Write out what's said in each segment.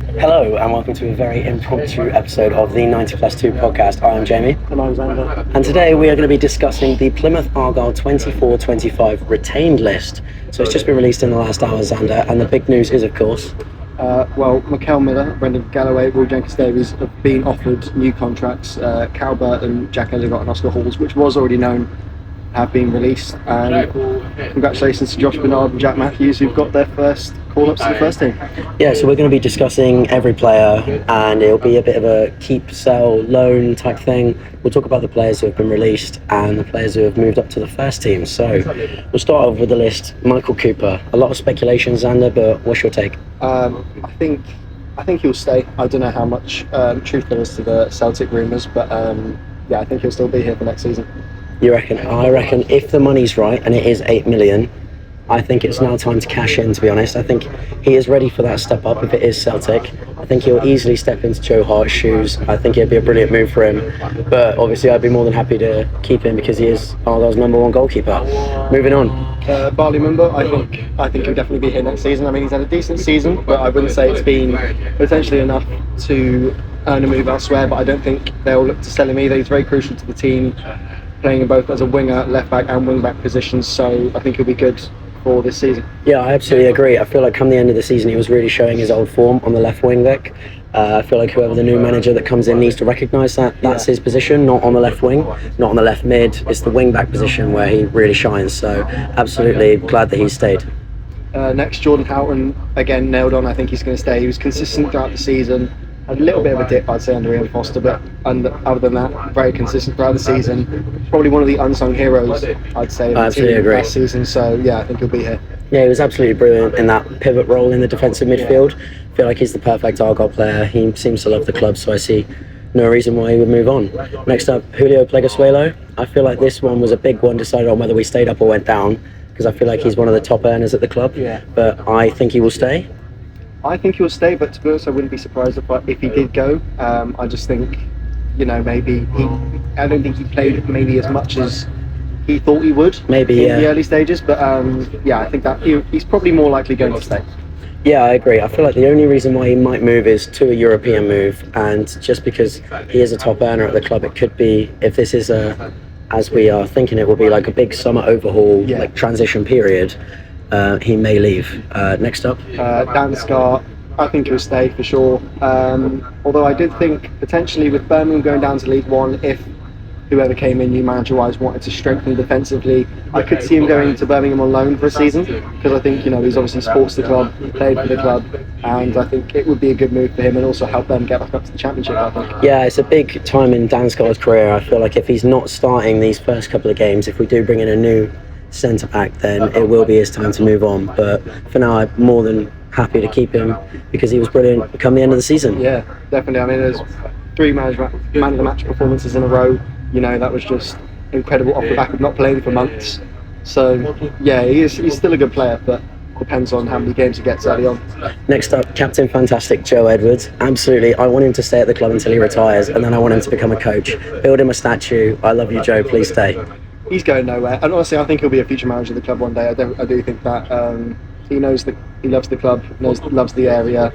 Hello and welcome to a very impromptu episode of the 90+2 podcast. I am Jamie. And I'm Xander. And today we are going to be discussing the Plymouth Argyle 24-25 retained list. So it's just been released in the last hour, Xander, and the big news is, of course... Mikel Miller, Brendan Galloway, Will Jenkins-Davies have been offered new contracts. Cal Burton, Jack Elliott and Oscar Halls, which was already known, have been released. And congratulations to Josh Bernard and Jack Matthews, who've got their first call-ups to the first team. Yeah, so we're going to be discussing every player, and it'll be a bit of a keep, sell, loan type thing. We'll talk about the players who have been released and the players who have moved up to the first team. So we'll start off with the list. Michael Cooper. A lot of speculation, Xander, but what's your take? I think he'll stay. I don't know how much truth there is to the Celtic rumours, but I think he'll still be here for next season. You reckon? I reckon if the money's right, and it is 8 million, I think it's now time to cash in, to be honest. I think he is ready for that step up if it is Celtic. I think he'll easily step into Joe Hart's shoes. I think it'd be a brilliant move for him. But obviously I'd be more than happy to keep him because he is Argyle's number one goalkeeper. Moving on. Barley Mumber, I think he'll definitely be here next season. I mean, he's had a decent season, but I wouldn't say it's been potentially enough to earn a move elsewhere, but I don't think they'll look to sell him either. He's very crucial to the team, playing in both as a winger, left back and wing back positions, so I think he'll be good for this season. Yeah, I absolutely agree. I feel like come the end of the season he was really showing his old form on the left wing back. I feel like whoever the new manager that comes in needs to recognise that that's his position, not on the left wing, not on the left mid. It's the wing back position where he really shines, so absolutely glad that he stayed. Next, Jordan Houghton, again nailed on. I think he's going to stay. He was consistent throughout the season. A little bit of a dip, I'd say, under Ian Foster, but other than that, very consistent throughout the season. Probably one of the unsung heroes, I'd say, of the team last season. So yeah, I think he'll be here. Yeah, he was absolutely brilliant in that pivot role in the defensive midfield. I feel like he's the perfect Argyle player. He seems to love the club, so I see no reason why he would move on. Next up, Julio Pepe. I feel like this one was a big one, decided on whether we stayed up or went down, because I feel like he's one of the top earners at the club. Yeah. But I think he will stay. I think he'll stay, but to be honest, I wouldn't be surprised if he did go. I just think, maybe I don't think he played maybe as much as he thought he would. Maybe in the early stages, but I think that he's probably more likely going to stay. Yeah, I agree. I feel like the only reason why he might move is to a European move, and just because he is a top earner at the club, it could be, if this is as we are thinking it will be like a big summer overhaul, like transition period, he may leave. Next up, Dan Scarra. I think he'll stay for sure. Although I did think potentially with Birmingham going down to League One, if whoever came in new manager-wise wanted to strengthen defensively, I could see him going to Birmingham on loan for a season, because I think he's obviously supports the club, he played for the club, and I think it would be a good move for him and also help them get back up to the Championship, I think. Yeah, it's a big time in Dan Scarra's career. I feel like if he's not starting these first couple of games, if we do bring in a new centre-back, then it will be his time to move on. But for now, I'm more than happy to keep him because he was brilliant come the end of the season. Yeah, definitely. I mean, there's 3 man of the match performances in a row. That was just incredible off the back of not playing for months. So yeah, he's still a good player, but depends on how many games he gets early on. Next up, Captain Fantastic Joe Edwards. Absolutely, I want him to stay at the club until he retires, and then I want him to become a coach. Build him a statue. I love you, Joe. Please stay. He's going nowhere, and honestly, I think he'll be a future manager of the club one day. I do think that he knows that he loves the club, loves the area.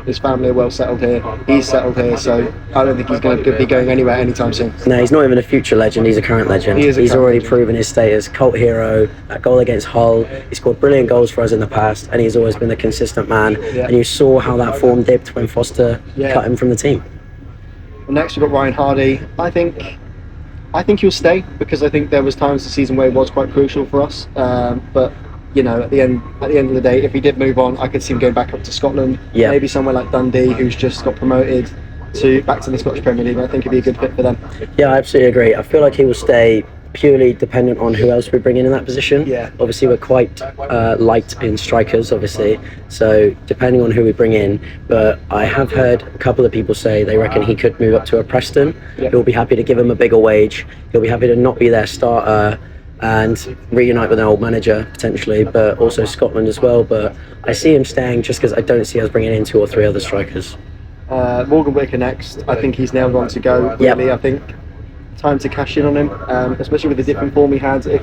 His family are well settled here. He's settled here, so I don't think he's going to be going anywhere anytime soon. No, he's not even a future legend. He's a current legend. He's already proven his status. Cult hero. That goal against Hull. He scored brilliant goals for us in the past, and he's always been a consistent man. Yeah. And you saw how that form dipped when Foster cut him from the team. Well, next we've got Ryan Hardy. I think he'll stay because I think there was times this season where he was quite crucial for us. But at the end of the day, if he did move on, I could see him going back up to Scotland. Yeah. Maybe somewhere like Dundee, who's just got promoted back to the Scottish Premier League. I think it'd be a good fit for them. Yeah, I absolutely agree. I feel like he will stay purely dependent on who else we bring in that position. Yeah. Obviously, we're quite light in strikers, obviously. So depending on who we bring in, but I have heard a couple of people say they reckon he could move up to a Preston. Yeah. He'll be happy to give him a bigger wage. He'll be happy to not be their starter and reunite with an old manager potentially, but also Scotland as well. But I see him staying just because I don't see us bringing in 2 or 3 other strikers. Morgan Wicker next. I think he's nailed on to go. Really, I think time to cash in on him, especially with the different form he had. If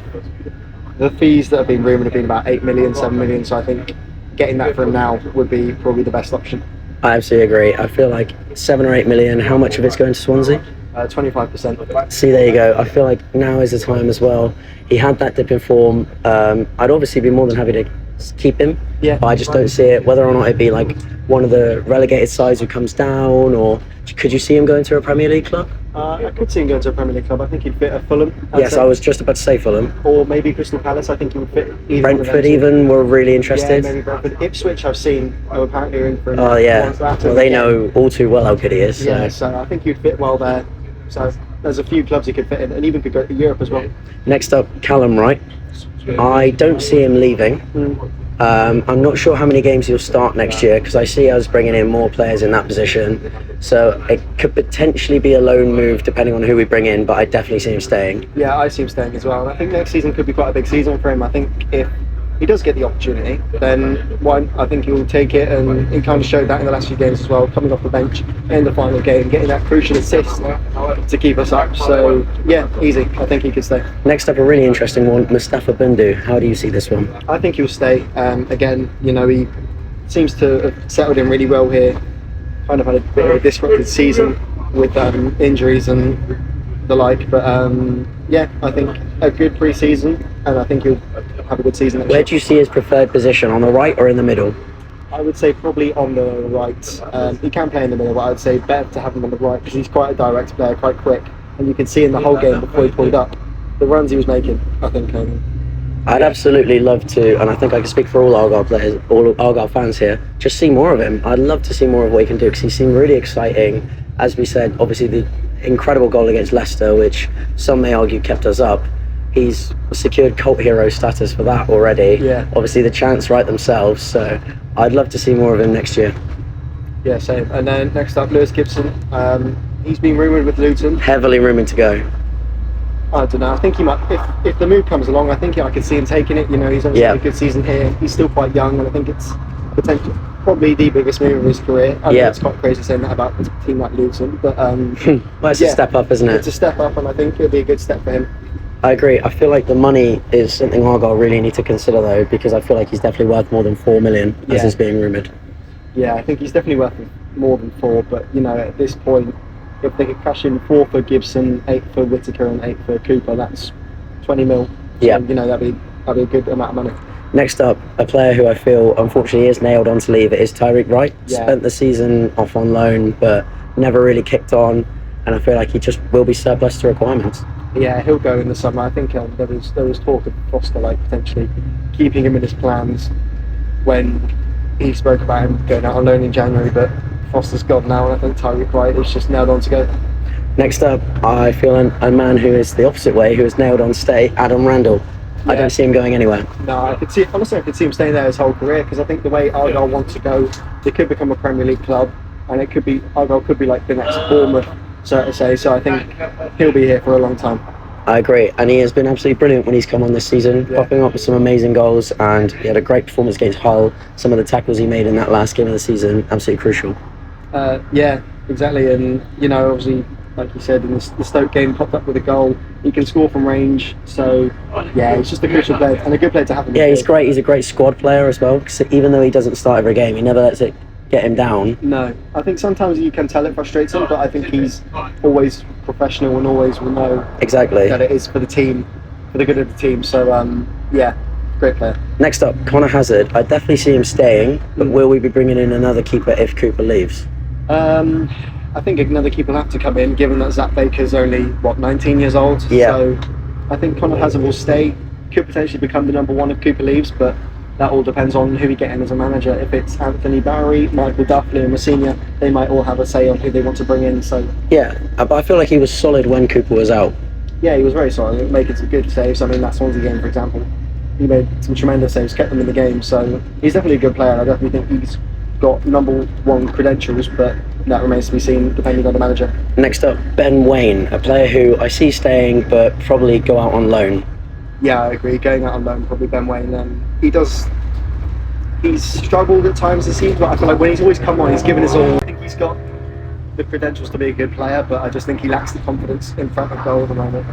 the fees that have been rumoured have been about 8 million, 7 million, so I think getting that for him now would be probably the best option. I absolutely agree. I feel like 7 or 8 million. How much of it's going to Swansea? 25%. See, there you go. I feel like now is the time as well. He had that dip in form. I'd obviously be more than happy to keep him. Yeah. But I just don't see it. Whether or not it'd be like one of the relegated sides who comes down, or could you see him going to a Premier League club? I could see him going to a Premier League club. I think he'd fit at Fulham. Yes, I was just about to say Fulham. Or maybe Crystal Palace. I think he would fit. Brentford even were really interested. Yeah, maybe Brentford. Ipswich I've seen apparently are in for him. Oh yeah. Well, they know all too well how good he is. So. Yeah, so I think he'd fit well there. So there's a few clubs he could fit in, and even could go to Europe as well. Next up, Callum Wright. I don't see him leaving. I'm not sure how many games he'll start next year because I see us bringing in more players in that position. So it could potentially be a loan move depending on who we bring in, but I definitely see him staying. Yeah, I see him staying as well. And I think next season could be quite a big season for him. I think if he does get the opportunity, then I think he'll take it, and he kind of showed that in the last few games as well, coming off the bench in the final game, getting that crucial assist to keep us up. So yeah, easy. I think he could stay. Next up, a really interesting one, Mustafa Buu. How do you see this one? I think he'll stay. Again, he seems to have settled in really well here. Kind of had a bit of a disrupted season with injuries and the like, but yeah, I think a good pre-season, and I think he'll have a good season next year. Where do you see his preferred position, on the right or in the middle? I would say probably on the right. He can play in the middle, but I would say better to have him on the right because he's quite a direct player, quite quick, and you can see in the whole game before he pulled up the runs he was making. I think I'd absolutely love to, and I think I can speak for all Argyle players, all Argyle fans here, just see more of him. I'd love to see more of what he can do because he seemed really exciting. As we said, obviously the incredible goal against Leicester, which some may argue kept us up. He's secured cult hero status for that already. Yeah. Obviously the chants write themselves, so I'd love to see more of him next year. Yeah, same. And then next up, Lewis Gibson. He's been rumoured with Luton. Heavily rumoured to go. I don't know. I think he might. If the move comes along, I think I could see him taking it. He's obviously had a good season here. He's still quite young, and I think it's potentially probably the biggest move of his career. I know it's quite crazy saying that about a team like Luton, but well, it's a step up, isn't it? It's a step up, and I think it'll be a good step for him. I agree. I feel like the money is something Argyle really need to consider though, because I feel like he's definitely worth more than 4 million, as is being rumoured. Yeah, I think he's definitely worth more than 4, but at this point, if they could cash in 4 for Gibson, 8 for Whittaker, and 8 for Cooper, that's 20 mil. Yeah. And, that'd be a good amount of money. Next up, a player who I feel unfortunately is nailed on to leave. It is Tyreek Wright. Yeah. Spent the season off on loan, but never really kicked on, and I feel like he just will be surplus to requirements. Yeah, he'll go in the summer. I think there was talk of Foster potentially keeping him in his plans when he spoke about him going out on loan in January, but Foster's gone now, and I think Tyreek Wright is just nailed on to go. Next up, I feel a man who is the opposite way, who is nailed on to stay, Adam Randall. I don't see him going anywhere. No, I could see him staying there his whole career, because I think the way Argyle wants to go, they could become a Premier League club, and Argyle could be like the next Bournemouth, so to say. So I think he'll be here for a long time. I agree, and he has been absolutely brilliant when he's come on this season, popping up with some amazing goals, and he had a great performance against Hull. Some of the tackles he made in that last game of the season, absolutely crucial. Yeah, exactly, and obviously, like you said, in the Stoke game, popped up with a goal. He can score from range, so yeah, he's just a crucial player and a good player to have. Yeah, he's great. He's a great squad player as well, because even though he doesn't start every game, he never lets it get him down. No, I think sometimes you can tell it frustrates him, but I think he's always professional and always will know exactly that it is for the team, for the good of the team. So yeah, great player. Next up, Connor Hazard. I definitely see him staying, but will we be bringing in another keeper if Cooper leaves? I think another keeper will have to come in, given that Zach Baker's only 19 years old. Yeah. So I think Connor Hazard will stay. Could potentially become the number 1 if Cooper leaves, but that all depends on who we get in as a manager. If it's Anthony Barry, Michael Duffley, and Messina, they might all have a say on who they want to bring in. So yeah, but I feel like he was solid when Cooper was out. Yeah, he was very solid, making some good saves. I mean, that Swansea game, for example, he made some tremendous saves, kept them in the game. So he's definitely a good player, and I definitely think he's got number 1 credentials, but that remains to be seen depending on the manager. Next up, Ben Waine, a player who I see staying but probably go out on loan. Yeah, I agree. Going out on loan, probably Ben Waine. He's struggled at times this season, but I feel like when he's always come on, he's given his all. I think he's got the credentials to be a good player, but I just think he lacks the confidence in front of goal at the moment.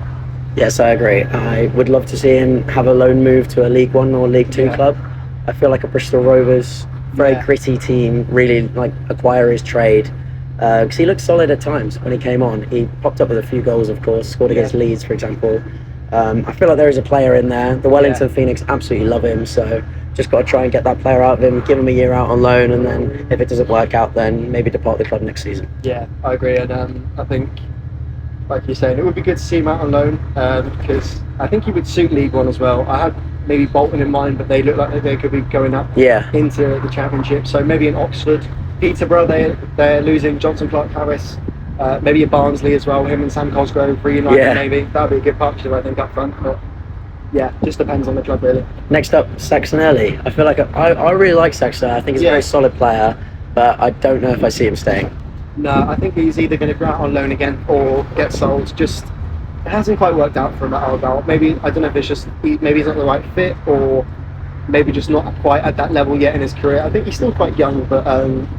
Yes, I agree. I would love to see him have a loan move to a League 1 or League 2 club. I feel like a Bristol Rovers very gritty team, really like acquire his trade. Because he looked solid at times when he came on. He popped up with a few goals, of course, scored against Leeds, for example. I feel like there is a player in there. The Wellington Phoenix absolutely love him, so just got to try and get that player out of him, give him a year out on loan, and then if it doesn't work out, then maybe depart the club next season. Yeah, I agree, and I think, like you're saying, it would be good to see him out on loan, because I think he would suit League One as well. I had maybe Bolton in mind, but they look like they could be going up into the Championship, so maybe in Oxford. Peterborough, they're losing Johnson Clark-Harris, maybe a Barnsley as well, him and Sam Cosgrove reunited maybe. That would be a good partnership, I think, up front. But yeah, just depends on the club really. Next up, Saxonelli. I feel like I really like Saxon. I think he's a very solid player, but I don't know if I see him staying. No, I think he's either going to go out on loan again or get sold. Just it hasn't quite worked out for him at Argyle. Maybe, I don't know if it's just maybe he's not the right fit, or maybe just not quite at that level yet in his career. I think he's still quite young, but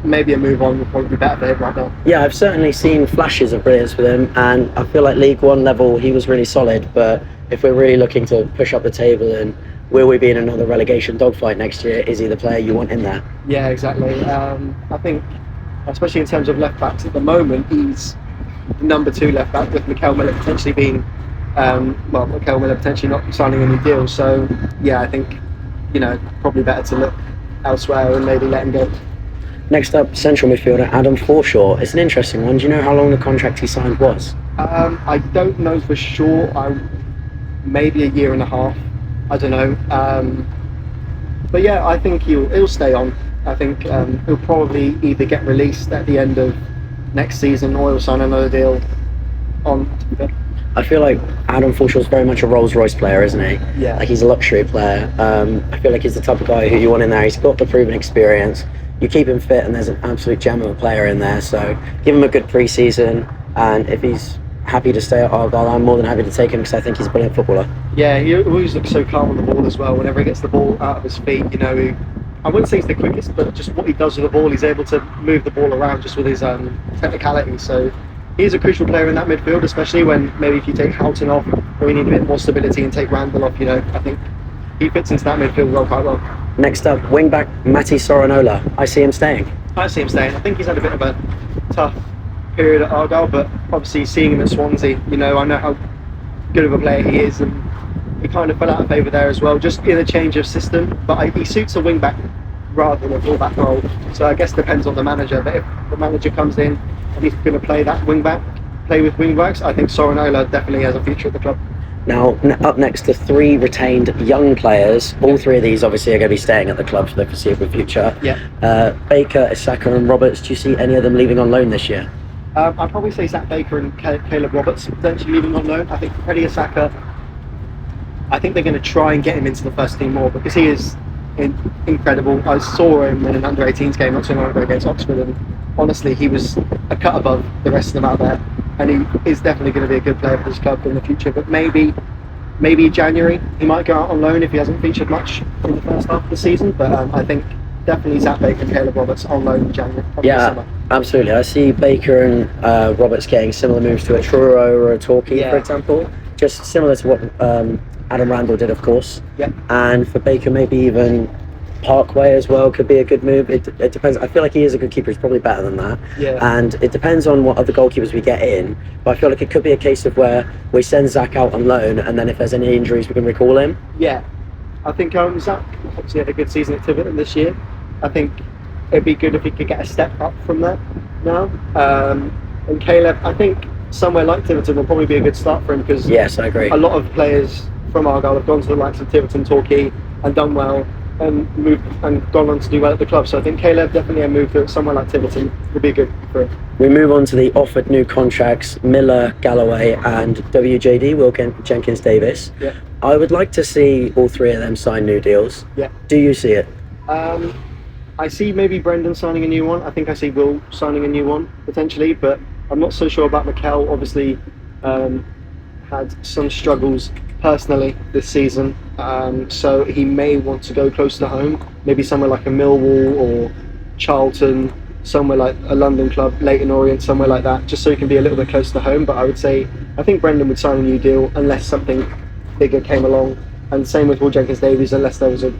maybe a move on would probably be better for him right now. Yeah, I've certainly seen flashes of brilliance with him, and I feel like League One level he was really solid, but if we're really looking to push up the table and will we be in another relegation dogfight next year, is he the player you want in there? Yeah, exactly. I think, especially in terms of left backs at the moment, he's number 2 left back, with Mikel Miller potentially being Mikel Miller potentially not signing any deal. So yeah, I think probably better to look elsewhere and maybe let him go. Next up, central midfielder Adam Forshaw. It's an interesting one. Do you know how long the contract he signed was? I don't know for sure. Maybe a year and a half. I don't know. But yeah, I think he'll stay on. I think he'll probably either get released at the end of next season or he'll sign another deal on. I feel like Adam Forshaw's very much a Rolls-Royce player, isn't he? Yeah. Like he's a luxury player. I feel like he's the type of guy who you want in there. He's got the proven experience. You keep him fit and there's an absolute gem of a player in there. So give him a good pre-season, and if he's happy to stay at Argyle, I'm more than happy to take him because I think he's a brilliant footballer. Yeah, he always looks so calm on the ball as well. Whenever he gets the ball out of his feet, I wouldn't say he's the quickest, but just what he does with the ball, he's able to move the ball around just with his technicality. So he's a crucial player in that midfield, especially when maybe if you take Houghton off or you need a bit more stability and take Randall off, I think he fits into that midfield role quite well. Next up, wing-back Matty Soranola. I see him staying. I see him staying. I think he's had a bit of a tough period at Argyle, but obviously seeing him at Swansea, I know how good of a player he is, and he kind of fell out of favour there as well, just in a change of system. But he suits a wing-back rather than a full-back role, so I guess it depends on the manager. But if the manager comes in and he's going to play with wing-backs, I think Soranola definitely has a future at the club. Now, up next to 3 retained young players. All 3 of these obviously are going to be staying at the club for the foreseeable future. Yeah. Baker, Isaka and Roberts, do you see any of them leaving on loan this year? I'd probably say Zach Baker and Caleb Roberts potentially leaving on loan. I think Freddie Isaka, I think they're going to try and get him into the first team more because he is incredible. I saw him in an under-18s game not so long ago against Oxford, and honestly he was a cut above the rest of them out there, and he is definitely going to be a good player for this club in the future. But maybe January he might go out on loan if he hasn't featured much in the first half of the season. But I think definitely Zach Baker and Caleb Roberts on loan in January. Yeah, absolutely. I see Baker and Roberts getting similar moves to a Truro or a Torquay, for example, just similar to what Adam Randall did, of course. Yeah. And for Baker, maybe even Parkway as well could be a good move. It depends. I feel like he is a good keeper. He's probably better than that. Yeah. And it depends on what other goalkeepers we get in. But I feel like it could be a case of where we send Zach out on loan, and then if there's any injuries, we can recall him. Yeah. I think Zach obviously had a good season at Tiverton this year. I think it'd be good if he could get a step up from there now. And Caleb, I think somewhere like Tiverton will probably be a good start for him because yes, I agree. A lot of players from Argyle have gone to the likes of Tiverton, Torquay, and done well, and moved and gone on to do well at the club. So I think Caleb definitely a move to somewhere like Tiverton would be good for him. We move on to the offered new contracts: Miller, Galloway, and WJD, Will Jenkins Davis. Yeah. I would like to see all 3 of them sign new deals. Yeah. Do you see it? I see maybe Brendan signing a new one. I think I see Will signing a new one potentially, but I'm not so sure about Mikel. Obviously, had some struggles personally this season, so he may want to go close to home, maybe somewhere like a Millwall or Charlton, somewhere like a London club, Leyton Orient, somewhere like that, just so he can be a little bit close to home. But I think Brendan would sign a new deal unless something bigger came along, and same with Will Jenkins Davies, unless there was a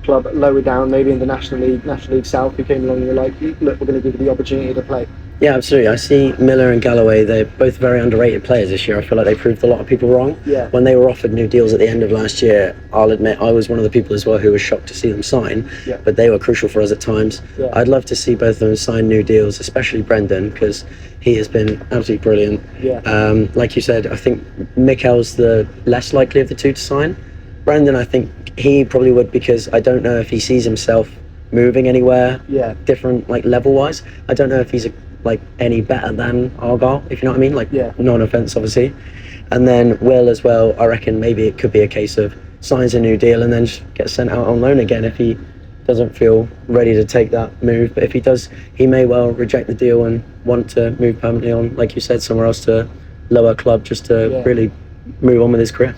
club lower down, maybe in the National League South, who came along and were like, look, we're going to give you the opportunity to play. Yeah, absolutely. I see Miller and Galloway, they're both very underrated players this year. I feel like they proved a lot of people wrong. Yeah. When they were offered new deals at the end of last year, I'll admit I was one of the people as well who was shocked to see them sign, but they were crucial for us at times. Yeah. I'd love to see both of them sign new deals, especially Brendan, because he has been absolutely brilliant. Yeah. Like you said, I think Mikel's the less likely of the two to sign. Brendan, I think he probably would, because I don't know if he sees himself moving anywhere different, like level-wise. I don't know if he's any better than Argyle, if you know what I mean, non-offence obviously. And then Will as well, I reckon maybe it could be a case of signs a new deal and then just gets sent out on loan again if he doesn't feel ready to take that move. But if he does, he may well reject the deal and want to move permanently on, like you said, somewhere else, to a lower club, just to really move on with his career.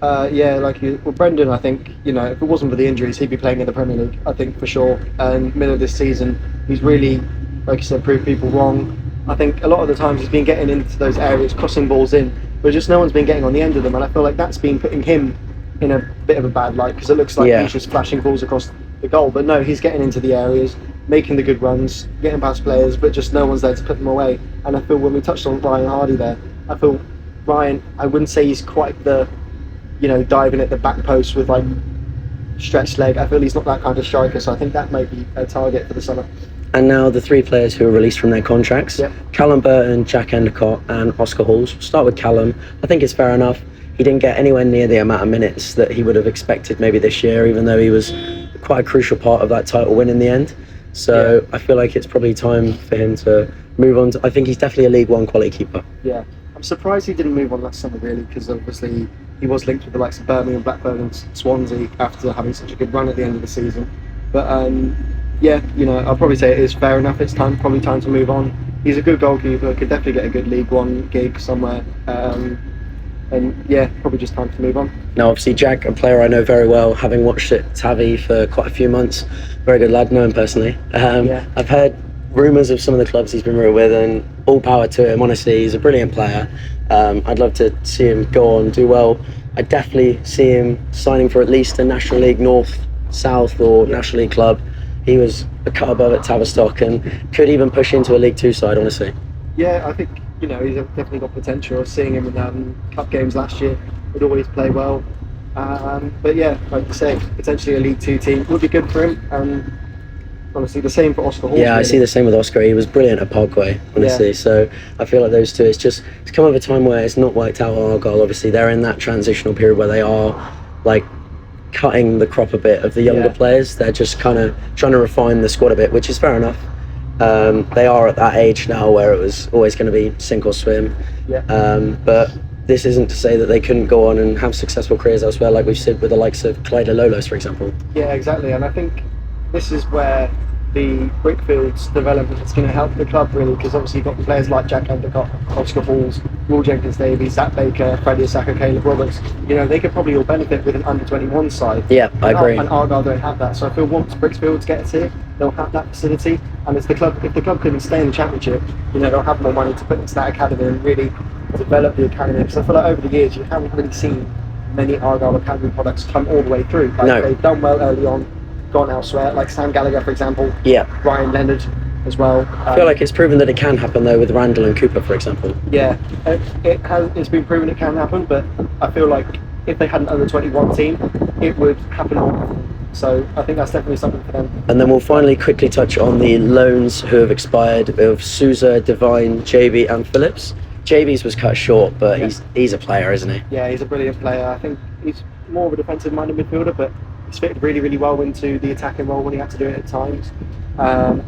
Brendan, I think, if it wasn't for the injuries, he'd be playing in the Premier League, I think, for sure. And Miller this season, he's really, like you said, proved people wrong. I think a lot of the times he's been getting into those areas, crossing balls in, but just no one's been getting on the end of them, and I feel like that's been putting him in a bit of a bad light, because it looks like he's just flashing balls across the goal. But no, he's getting into the areas, making the good runs, getting past players, but just no one's there to put them away. And I feel when we touched on Ryan Hardy there, I feel Ryan, I wouldn't say he's quite the, diving at the back post with stretched leg. I feel he's not that kind of striker, so I think that might be a target for the summer. And now the three players who are released from their contracts, Callum Burton, Jack Endicott and Oscar Halls. We'll start with Callum. I think it's fair enough. He didn't get anywhere near the amount of minutes that he would have expected maybe this year, even though he was quite a crucial part of that title win in the end. So I feel like it's probably time for him to move on. I think he's definitely a League One quality keeper. Yeah, I'm surprised he didn't move on last summer, really, because obviously he was linked with the likes of Birmingham, Blackburn and Swansea after having such a good run at the end of the season. But I'll probably say it is fair enough. It's probably time to move on. He's a good goalkeeper, could definitely get a good League One gig somewhere. Probably just time to move on. Now, obviously, Jack, a player I know very well, having watched at Tavi for quite a few months. Very good lad, know him personally. I've heard rumours of some of the clubs he's been rooted with, and all power to him, honestly. He's a brilliant player. I'd love to see him go on, do well. I definitely see him signing for at least a National League North, South or National League club. He was a cut above at Tavistock and could even push into a League Two side, honestly. Yeah, I think he's definitely got potential. Seeing him in cup games last year, would always play well. Like you say, potentially a League Two team would be good for him. Honestly, the same for Oscar Halls. Yeah, really. I see the same with Oscar. He was brilliant at Parkway, honestly. So I feel like those two, it's come at a time where it's not worked out at Argyle. Obviously, they're in that transitional period where they are cutting the crop a bit of the younger players. They're just kind of trying to refine the squad a bit, which is fair enough. They are at that age now where it was always going to be sink or swim. But this isn't to say that they couldn't go on and have successful careers elsewhere, like we've said with the likes of Clyde Lolos, for example. Yeah, exactly. And I think this is where the Brickfield Development is going to help the club, really, because obviously you've got players like Jack Endicott, Oscar Halls, Will Jenkins-Davies, Zach Baker, Freddie Asaka, Caleb Roberts. They could probably all benefit with an under-21 side. Yeah, I agree. And Argyle don't have that. So I feel once Brickfield gets here, they'll have that facility. And if the club couldn't stay in the Championship, they'll have more money to put into that academy and really develop the academy. Because I feel like over the years, you haven't really seen many Argyle academy products come all the way through. No. They've done well early on, gone elsewhere, like Sam Gallagher, for example. Ryan Leonard as well. I feel like it's proven that it can happen though with Randall and Cooper, for example. It's been proven it can happen, but I feel like if they had an under-21 team, it would happen more. So I think that's definitely something for them. And then we'll finally quickly touch on the loans who have expired of Sousa, Devine, JB and Phillips. JB's was cut short, but he's a player, isn't he? Yeah, he's a brilliant player. I think he's more of a defensive-minded midfielder, but he's fitted really, really well into the attacking role when he had to do it at times.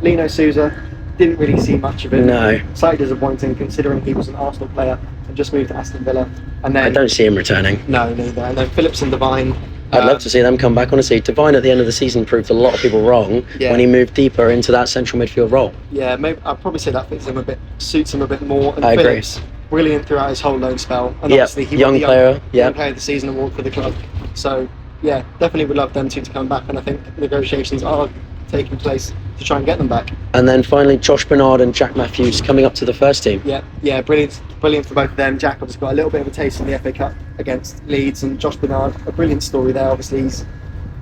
Lino Sousa, didn't really see much of it. No. Slightly disappointing considering he was an Arsenal player and just moved to Aston Villa. And then I don't see him returning. No, neither. And then Phillips and Devine. I'd love to see them come back, honestly. Devine at the end of the season proved a lot of people wrong when he moved deeper into that central midfield role. Yeah, maybe I'd probably say that suits him a bit more. And I Phillips, agree. Brilliant throughout his whole loan spell. And obviously he won the young player of the season award for the club. So yeah, definitely would love them two to come back, and I think negotiations are taking place to try and get them back. And then finally Josh Bernard and Jack Matthews coming up to the first team. Yeah, brilliant for both of them. Jack obviously got a little bit of a taste in the FA Cup against Leeds, and Josh Bernard, a brilliant story there. Obviously he's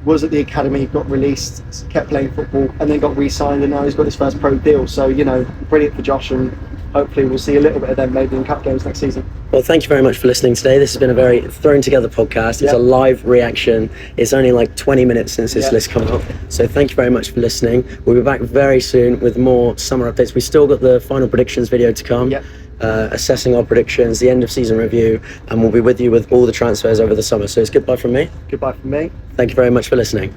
was at the academy, got released, kept playing football, and then got re-signed, and now he's got his first pro deal. So, you know, brilliant for Josh, and hopefully we'll see a little bit of them maybe in cup games next season. Well, thank you very much for listening today. This has been a very thrown together podcast. It's a live reaction. It's only like 20 minutes since this list came up. So thank you very much for listening. We'll be back very soon with more summer updates. We still got the final predictions video to come. Assessing our predictions, the end of season review, and we'll be with you with all the transfers over the summer. So it's goodbye from me. Goodbye from me. Thank you very much for listening.